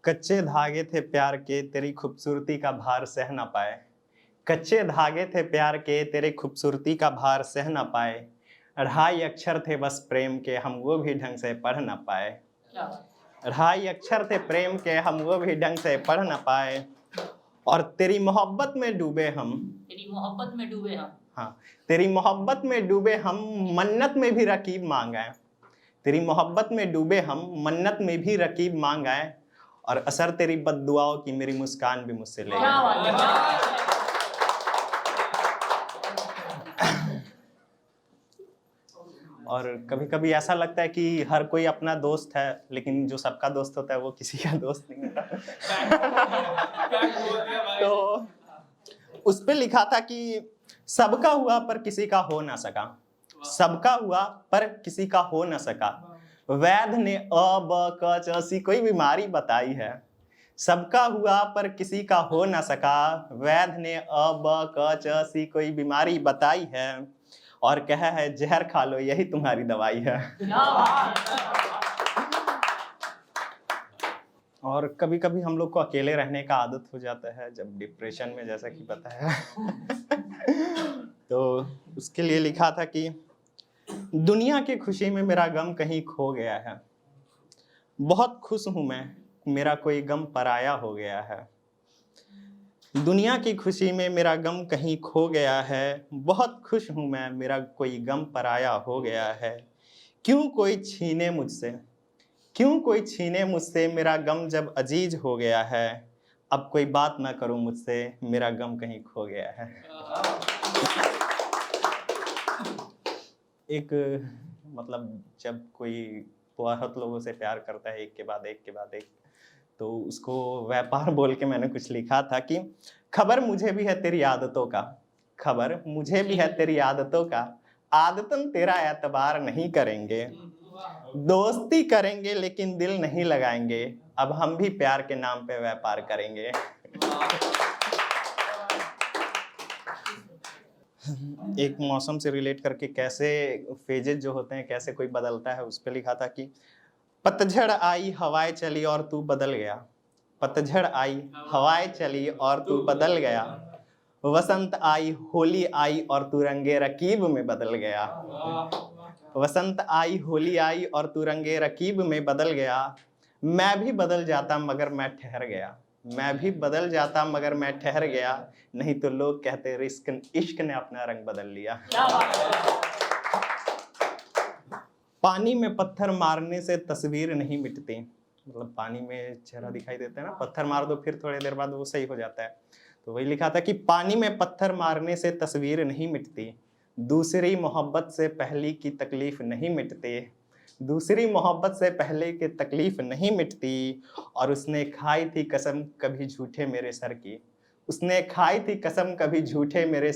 कच्चे धागे थे प्यार के तेरी खूबसूरती का भार सह न पाए। कच्चे धागे थे प्यार के तेरे खूबसूरती का भार सह न पाए। 2.5 अक्षर थे बस प्रेम के हम वो भी ढंग से पढ़ न पाए। 2.5 अक्षर थे प्रेम के हम वो भी ढंग से पढ़ न पाए। और तेरी मोहब्बत में डूबे हम। हाँ, तेरी मोहब्बत में डूबे हम मन्नत में भी रकीब मांग आए। तेरी मोहब्बत में डूबे हम मन्नत में भी रकीब मांग आए। और असर तेरी बद्दुआओं की मेरी मुस्कान भी मुझसे ले गई। और कभी कभी ऐसा लगता है कि हर कोई अपना दोस्त है, लेकिन जो सबका दोस्त होता है वो किसी का दोस्त नहीं होता। तो उस पे लिखा था कि सबका हुआ पर किसी का हो ना सका। सबका हुआ पर किसी का हो ना सका। वैद्य ने अ ब क च सी कोई बीमारी बताई है। सबका हुआ पर किसी का हो ना सका। वैद्य ने अ ब क च सी कोई बीमारी बताई है। और कहा है जहर खा लो यही तुम्हारी दवाई है। और कभी कभी हम लोग को अकेले रहने का आदत हो जाता है जब डिप्रेशन में, जैसा कि पता है। तो उसके लिए लिखा था कि दुनिया की खुशी में मेरा गम कहीं खो गया है। बहुत खुश हूं मैं, मेरा कोई गम पराया हो गया है। दुनिया की खुशी में मेरा गम कहीं खो गया है। बहुत खुश हूं मैं, मेरा कोई गम पराया हो गया है। क्यों कोई छीने मुझसे, क्यों कोई छीने मुझसे मेरा गम जब अजीज हो गया है। अब कोई बात ना करो मुझसे, मेरा गम कहीं खो गया है। एक मतलब जब कोई बहुत लोगों से प्यार करता है एक के बाद एक, तो उसको व्यापार बोल के मैंने कुछ लिखा था कि खबर मुझे भी है तेरी आदतों का। खबर मुझे भी है तेरी आदतों का। आदतन तेरा एतबार नहीं करेंगे। दोस्ती करेंगे लेकिन दिल नहीं लगाएंगे। अब हम भी प्यार के नाम पे व्यापार करेंगे। एक मौसम से रिलेट करके कैसे फेजेस जो होते हैं कैसे कोई बदलता है, उस पे लिखा था कि पतझड़ आई हवाएं चली और तू बदल गया। पतझड़ आई हवाएं चली और तू बदल गया। वसंत आई होली आई और तू रंगे रकीब में बदल गया। वसंत आई होली आई और तू रंगे रकीब में बदल गया। मैं भी बदल जाता मगर मैं ठहर गया। मैं भी बदल जाता मगर मैं ठहर गया। नहीं तो लोग कहते इश्क ने अपना रंग बदल लिया। पानी में पत्थर मारने से तस्वीर नहीं मिटती। मतलब पानी में चेहरा दिखाई देता है ना, पत्थर मार दो फिर थोड़ी देर बाद वो सही हो जाता है। तो वही लिखा था कि पानी में पत्थर मारने से तस्वीर नहीं मिटती। दूसरी मोहब्बत से पहली की तकलीफ नहीं मिटती। दूसरी मोहब्बत से पहले की तकलीफ नहीं मिटती। और उसने खाई थी कसम कभी झूठे मेरे सर की। उसने खाई थी कसम कभी झूठे मेरे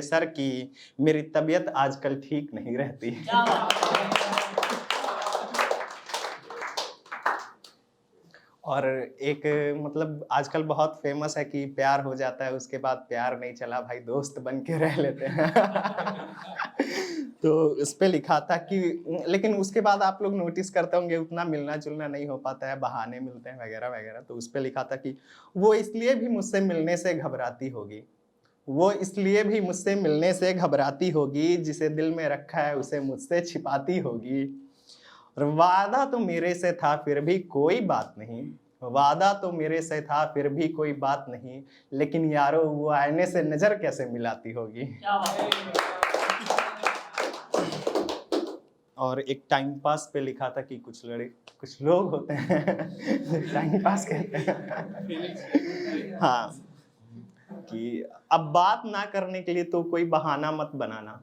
सर की। मेरी तबीयत आजकल ठीक नहीं रहती। और एक मतलब आजकल बहुत फेमस है कि प्यार हो जाता है उसके बाद प्यार नहीं चला भाई दोस्त बन के रह लेते हैं। तो इस पे लिखा था कि लेकिन उसके बाद आप लोग नोटिस करते होंगे उतना मिलना जुलना नहीं हो पाता है, बहाने मिलते हैं वगैरह वगैरह। तो उस पे लिखा था कि वो इसलिए भी मुझसे मिलने से घबराती होगी। वो इसलिए भी मुझसे मिलने से घबराती होगी। जिसे दिल में रखा है उसे मुझसे छिपाती होगी। और वादा तो मेरे से था फिर भी कोई बात नहीं। वादा तो मेरे से था फिर भी कोई बात नहीं। लेकिन यारो वो आईने से नजर कैसे मिलाती होगी। और एक टाइम पास पे लिखा था कि कुछ लोग होते हैं टाइम पास कहते हैं। हाँ, कि अब बात ना करने के लिए तो कोई बहाना मत बनाना।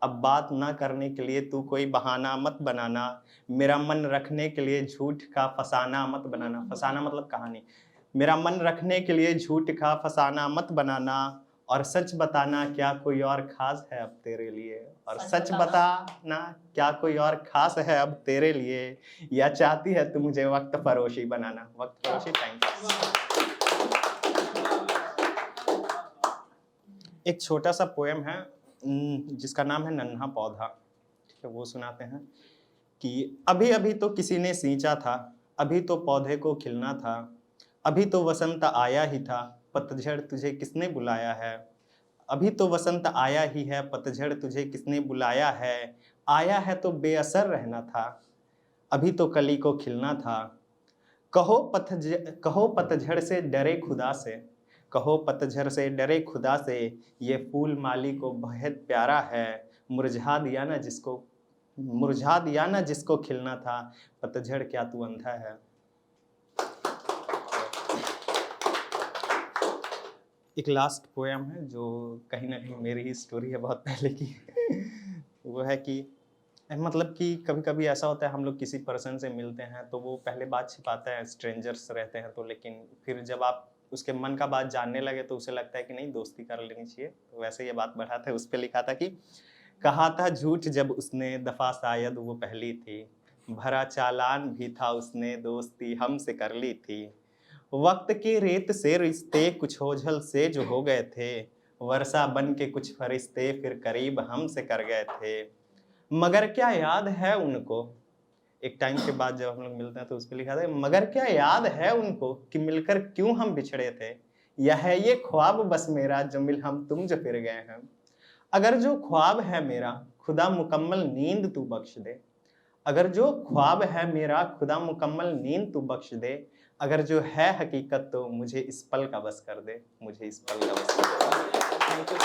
अब बात ना करने के लिए तू कोई बहाना मत बनाना। मेरा मन रखने के लिए झूठ का फसाना मत बनाना। फसाना मतलब कहानी। मेरा मन रखने के लिए झूठ का फसाना मत बनाना। और सच बताना क्या कोई और खास है अब तेरे लिए। और सच बताना क्या कोई और खास है अब तेरे लिए। या चाहती है तू मुझे वक्त फरोशी बनाना। वक्त फरोशी टाइम पास। एक छोटा सा पोएम है जिसका नाम है नन्हा पौधा। ठीक है, वो सुनाते हैं कि अभी अभी तो किसी ने सींचा था। अभी तो पौधे को खिलना था। अभी तो वसंत आया ही था, पतझड़ तुझे किसने बुलाया है। अभी तो वसंत आया ही है, पतझड़ तुझे किसने बुलाया है। आया है तो बेअसर रहना था, अभी तो कली को खिलना था। कहो पतझड़ से डरे खुदा से, कहो पतझड़ से डरे खुदा से, ये फूल माली को बेहद प्यारा है। मुरझा दिया ना जिसको खिलना था, पतझड़ क्या तू अंधा है। एक लास्ट पोएम है जो कहीं ना कहीं मेरी ही स्टोरी है बहुत पहले की। वो है कि मतलब कि कभी कभी ऐसा होता है हम लोग किसी पर्सन से मिलते हैं तो वो पहले बात छिपाता है, स्ट्रेंजर्स रहते हैं तो, लेकिन फिर जब आप उसके मन का बात जानने लगे तो उसे लगता है कि नहीं दोस्ती कर लेनी चाहिए। तो वैसे ये बात बढ़ा था, उस पर लिखा था कि कहा था झूठ जब उसने, दफा शायद वो पहली थी। भरा चालान भी था उसने, दोस्ती हमसे कर ली थी। वक्त की रेत से रिश्ते कुछ ओझल से जो हो गए थे, वर्षा बन के कुछ फरिश्ते फिर करीब हमसे कर गए थे। मगर क्या याद है उनको, एक टाइम के बाद जब हम लोग मिलते हैं तो उस पर लिखा था, मगर क्या याद है उनको कि मिलकर क्यों हम बिछड़े थे। यह है ये ख्वाब बस मेरा जो मिल हम तुम जो फिर गए हैं। अगर जो ख्वाब है मेरा खुदा मुकम्मल नींद तू बख्श दे। अगर जो ख्वाब है मेरा खुदा मुकम्मल नींद तू बख्श दे। अगर जो है हकीकत तो मुझे इस पल का बस कर दे, मुझे इस पल का बस कर दे। Thank you.